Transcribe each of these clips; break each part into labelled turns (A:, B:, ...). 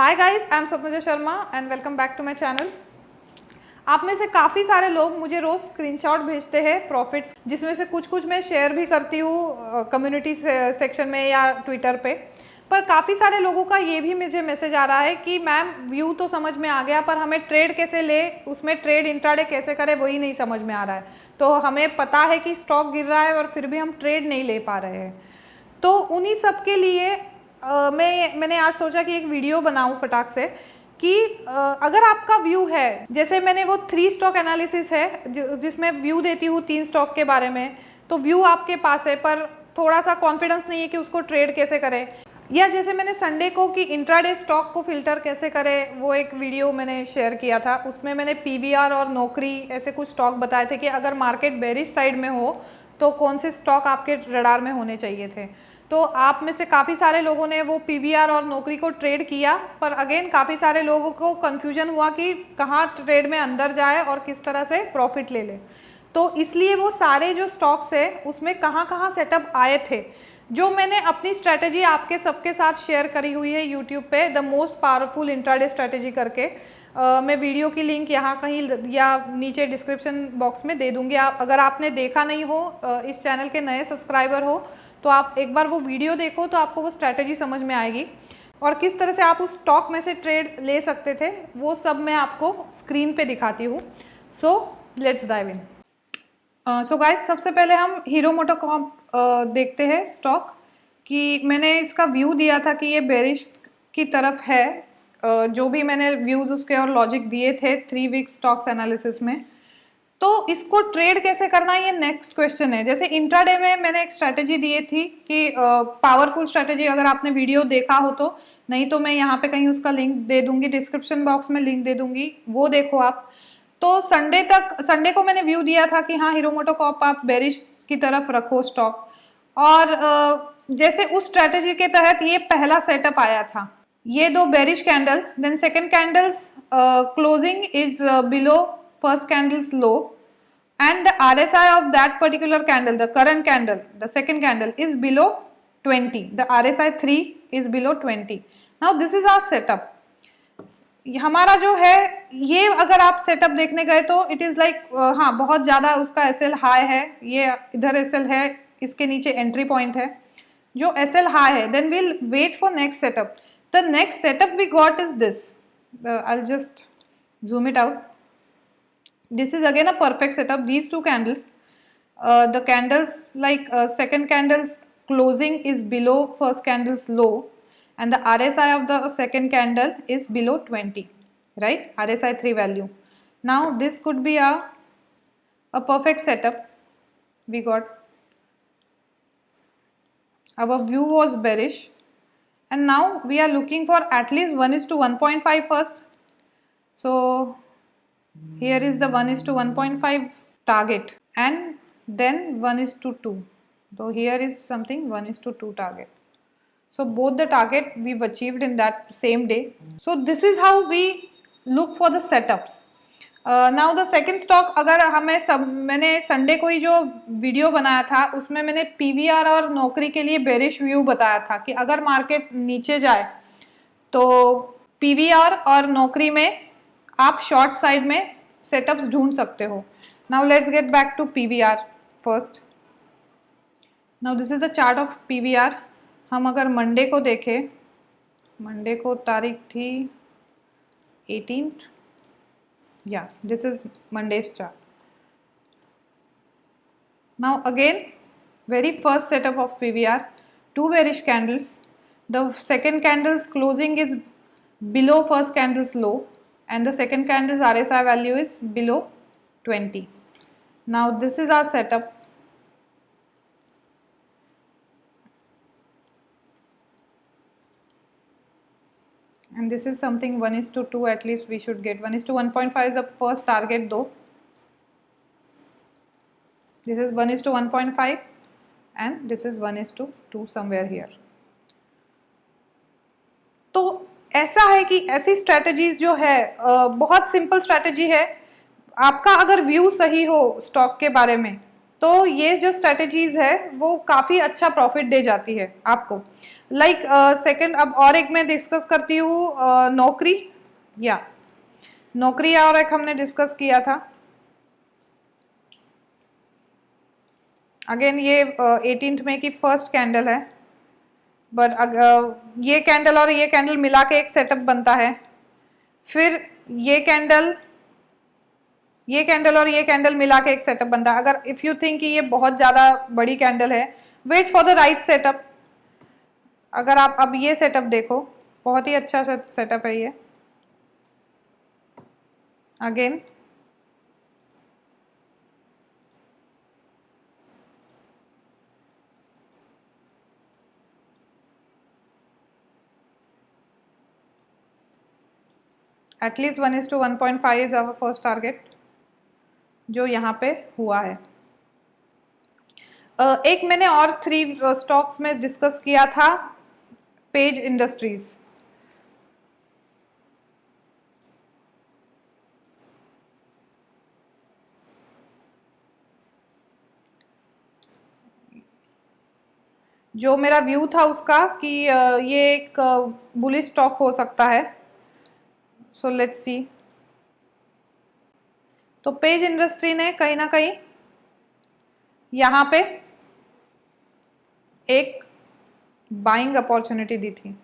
A: Hi guys, I am Swapnaja Sharma and welcome back to my channel. आप में से काफ़ी सारे लोग मुझे रोज़ स्क्रीनशॉट भेजते हैं प्रॉफिट्स, जिसमें से कुछ मैं शेयर भी करती हूँ कम्युनिटी सेक्शन में या ट्विटर पे। पर काफ़ी सारे लोगों का ये भी मुझे मैसेज आ रहा है कि मैम व्यू तो समझ में आ गया, पर हमें ट्रेड कैसे ले, उसमें ट्रेड इंट्राडे कैसे करें वही नहीं समझ में आ रहा है। तो हमें पता है कि स्टॉक गिर रहा है और फिर भी हम ट्रेड नहीं ले पा रहे हैं। तो उन्हीं सब के लिए मैंने आज सोचा कि एक वीडियो बनाऊं फटाक से कि अगर आपका व्यू है, जैसे मैंने वो 3 स्टॉक एनालिसिस है जिसमें व्यू देती हूँ 3 स्टॉक के बारे में, तो व्यू आपके पास है पर थोड़ा सा कॉन्फिडेंस नहीं है कि उसको ट्रेड कैसे करें, या जैसे मैंने संडे को कि इंट्राडे स्टॉक को फिल्टर कैसे करें वो एक वीडियो मैंने शेयर किया था। उसमें मैंने पीवीआर और नौकरी ऐसे कुछ स्टॉक बताए थे कि अगर मार्केट बेरिश साइड में हो तो कौन से स्टॉक आपके रडार में होने चाहिए थे। तो आप में से काफ़ी सारे लोगों ने वो पीवीआर और नौकरी को ट्रेड किया, पर अगेन काफ़ी सारे लोगों को कन्फ्यूजन हुआ कि कहाँ ट्रेड में अंदर जाए और किस तरह से प्रॉफिट ले ले। तो इसलिए वो सारे जो स्टॉक्स है उसमें कहाँ कहाँ सेटअप आए थे, जो मैंने अपनी स्ट्रैटेजी आपके सबके साथ शेयर करी हुई है यूट्यूब पे, the most powerful intraday strategy करके। मैं वीडियो की लिंक यहाँ कहीं या नीचे डिस्क्रिप्शन बॉक्स में दे दूँगी। आप अगर आपने देखा नहीं हो, इस चैनल के नए सब्सक्राइबर हो, तो आप एक बार वो वीडियो देखो तो आपको वो स्ट्रैटेजी समझ में आएगी और किस तरह से आप उस स्टॉक में से ट्रेड ले सकते थे, वो सब मैं आपको स्क्रीन पे दिखाती हूँ। So let's dive in. So guys, सबसे पहले हम हीरो मोटोकॉर्प देखते हैं स्टॉक, कि मैंने इसका व्यू दिया था कि ये बेरिश की तरफ है। जो भी मैंने व्यूज उसके और लॉजिक दिए थे 3 वीक स्टॉक्स एनालिसिस में। तो इसको ट्रेड कैसे करना है, ये नेक्स्ट क्वेश्चन है। जैसे इंट्राडे में मैंने एक स्ट्रैटेजी दी थी कि पावरफुल स्ट्रैटेजी, अगर आपने वीडियो देखा हो तो, नहीं तो मैं यहाँ पे कहीं उसका लिंक दे दूंगी, डिस्क्रिप्शन बॉक्स में लिंक दे दूंगी, वो देखो आप। तो संडे को मैंने व्यू दिया था कि हाँ, हीरो मोटोकॉर्प आप बेरिश की तरफ रखो स्टॉक। और जैसे उस स्ट्रैटेजी के तहत ये पहला सेटअप आया था, ये 2 bearish candle, then second candles closing is below first candle's low, and the RSI of that particular candle, the current candle, the second candle is below 20. The RSI 3 is below 20. Now this is our setup. हमारा जो है ये, अगर आप setup देखने गए तो it is like हाँ, बहुत ज़्यादा उसका एसएल हाई है, ये इधर एसएल है, इसके नीचे एंट्री पॉइंट है जो एसएल हाई है। Then will wait for next setup. The next setup we got is this, I will just zoom it out. This is again a perfect setup. These 2 candles, the candles like second candle's closing is below first candle's low, and the RSI of the second candle is below 20, right? RSI 3 value. Now this could be a perfect setup. We got, our view was bearish, and now we are looking for at least 1:1.5 first. So here is the 1:1.5 target, and then 1:2. So here is something 1:2 target. So both the target we've achieved in that same day. So this is how we look for the setups. Now the second stock, अगर मैंने Sunday को ही जो video बनाया था उसमें मैंने PVR और नौकरी के लिए बेरिश व्यू बताया था कि अगर मार्केट नीचे जाए तो पीवीआर और नौकरी में आप शॉर्ट साइड में सेटअप्स ढूंढ सकते हो। Now let's get back to PVR first. Now this is the chart of PVR. हम अगर मंडे को देखें, मंडे को तारीख थी 18th, या this is Mondays chart. Now again very first setup of PVR, 2 bearish candles, the second candle's closing is below first candle's low, and the second candle's RSI value is below 20. Now this is our setup. And this is something 1:2 at least we should get. 1:1.5 is the first target though. This is 1:1.5 and this is 1:2 somewhere here. तो ऐसा है कि ऐसी strategies जो है बहुत simple strategy है। आपका अगर व्यू सही हो स्टॉक के बारे में तो ये जो स्ट्रेटेजीज है वो काफ़ी अच्छा प्रॉफिट दे जाती है आपको। लाइक सेकंड, अब और एक मैं डिस्कस करती हूँ नौकरी, या नौकरी और एक हमने डिस्कस किया था। अगेन ये 18th मई की फर्स्ट कैंडल है, बट ये कैंडल और ये कैंडल मिला के एक सेटअप बनता है। फिर ये कैंडल और ये कैंडल मिला के एक सेटअप बनता है। अगर इफ़ यू थिंक कि ये बहुत ज़्यादा बड़ी कैंडल है, wait for the right setup. अगर आप अब ये सेटअप देखो, बहुत ही अच्छा सेटअप है ये। Again at least 1:1.5 is our first target जो यहाँ पे हुआ है। एक मैंने और 3 स्टॉक्स में डिस्कस किया था, पेज इंडस्ट्रीज। जो मेरा व्यू था उसका कि ये एक बुलिश स्टॉक हो सकता है। So let's see. तो पेज इंडस्ट्री ने कहीं ना कहीं यहाँ पे एक बाइंग अपॉर्चुनिटी दी थी।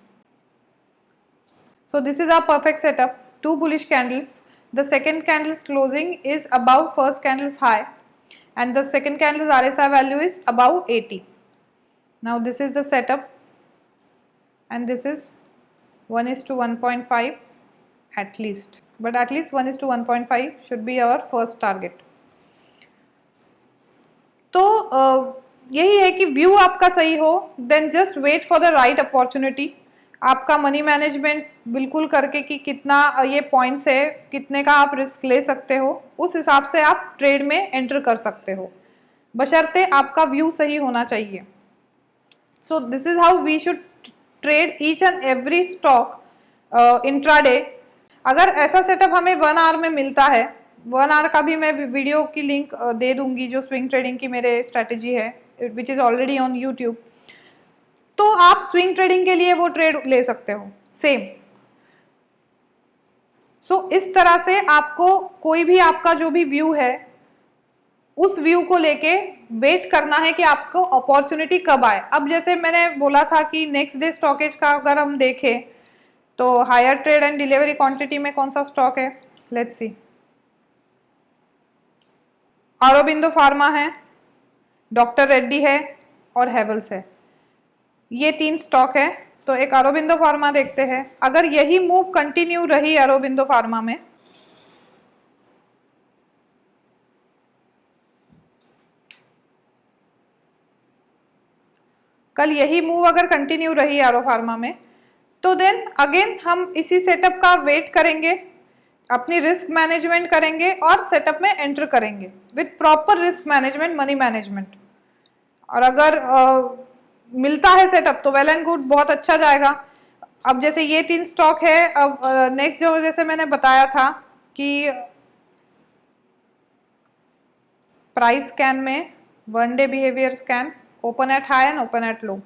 A: So this is our perfect setup, 2 bullish candles. The second candle's closing is above first candle's high and the second candle's RSI value is above 80. Now this is the setup and this is 1:1.5 at least, but at least 1:1.5 should be our first target. तो यही है कि view आपका सही हो, then just wait for the right opportunity. आपका money management बिल्कुल करके कि कितना ये पॉइंट्स है, कितने का आप रिस्क ले सकते हो, उस हिसाब से आप ट्रेड में एंटर कर सकते हो, बशर्ते आपका व्यू सही होना चाहिए। So this is how we should trade each and every stock intraday. अगर ऐसा सेटअप हमें 1 आवर में मिलता है, 1 आवर का भी मैं वीडियो की लिंक दे दूंगी जो स्विंग ट्रेडिंग की मेरे स्ट्रैटेजी है, which is already on YouTube, तो आप स्विंग ट्रेडिंग के लिए वो ट्रेड ले सकते हो सेम। सो इस तरह से आपको कोई भी आपका जो भी व्यू है, उस व्यू को लेके वेट करना है कि आपको अपॉर्चुनिटी कब आए। अब जैसे मैंने बोला था कि नेक्स्ट डे स्टॉकेज का अगर हम देखें तो higher trade and delivery quantity में कौन सा स्टॉक है, लेट्स सी। ऑरोबिंदो फार्मा है, डॉक्टर रेड्डी है और हेवल्स है, ये 3 स्टॉक है। तो एक ऑरोबिंदो फार्मा देखते हैं। अगर यही मूव कंटिन्यू रही ऑरोबिंदो फार्मा में, कल यही मूव अगर कंटिन्यू रही एरो फार्मा में, तो देन अगेन हम इसी सेटअप का वेट करेंगे, अपनी रिस्क मैनेजमेंट करेंगे और सेटअप में एंटर करेंगे with proper risk management, money management. और अगर मिलता है सेटअप तो वेल एंड गुड, बहुत अच्छा जाएगा। अब जैसे ये 3 स्टॉक है, अब नेक्स्ट जो जैसे मैंने बताया था कि प्राइस स्कैन में 1 day behaviour scan, open at high and open at लो।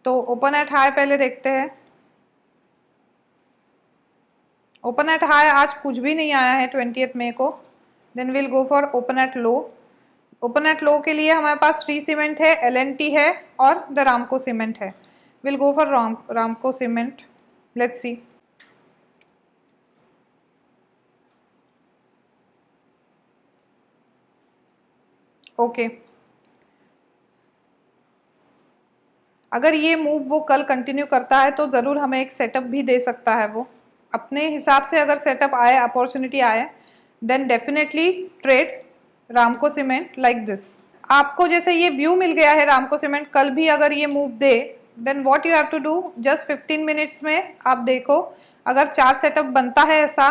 A: तो ओपन एट हाई पहले देखते हैं। ओपन एट हाई आज कुछ भी नहीं आया है 20 मई को, then will go for open at low. Open at low के लिए हमारे पास श्री सीमेंट है, L&T है और द रामको सीमेंट है। Will go for Ramco cement, let's see. Okay, अगर ये मूव वो कल कंटिन्यू करता है तो ज़रूर हमें एक सेटअप भी दे सकता है वो अपने हिसाब से। अगर सेटअप आए, अपॉर्चुनिटी आए, then definitely trade Ramco cement like this. आपको जैसे ये व्यू मिल गया है रामको सीमेंट, कल भी अगर ये मूव दे, then what you have to do, just 15 minutes में आप देखो, अगर 4 सेटअप बनता है ऐसा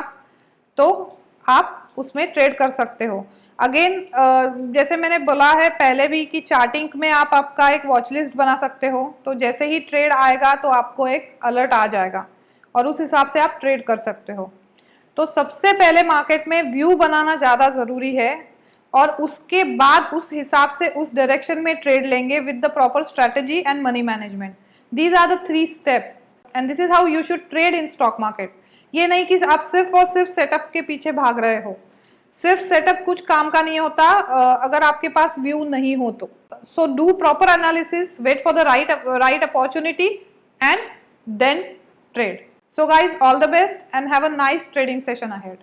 A: तो आप उसमें ट्रेड कर सकते हो। अगेन जैसे मैंने बोला है पहले भी कि चार्टिंग में आप आपका एक वॉच लिस्ट बना सकते हो, तो जैसे ही ट्रेड आएगा तो आपको एक अलर्ट आ जाएगा और उस हिसाब से आप ट्रेड कर सकते हो। तो सबसे पहले मार्केट में व्यू बनाना ज़्यादा ज़रूरी है, और उसके बाद उस हिसाब से उस डायरेक्शन में ट्रेड लेंगे with the proper strategy and money management. These are the 3 step and this is how you should trade in stock market. ये नहीं कि आप सिर्फ और सिर्फ सेटअप के पीछे भाग रहे हो। सिर्फ सेटअप कुछ काम का नहीं होता अगर आपके पास व्यू नहीं हो तो। So do proper analysis, wait for the right opportunity and then trade. So guys, all the best and have a nice trading session ahead.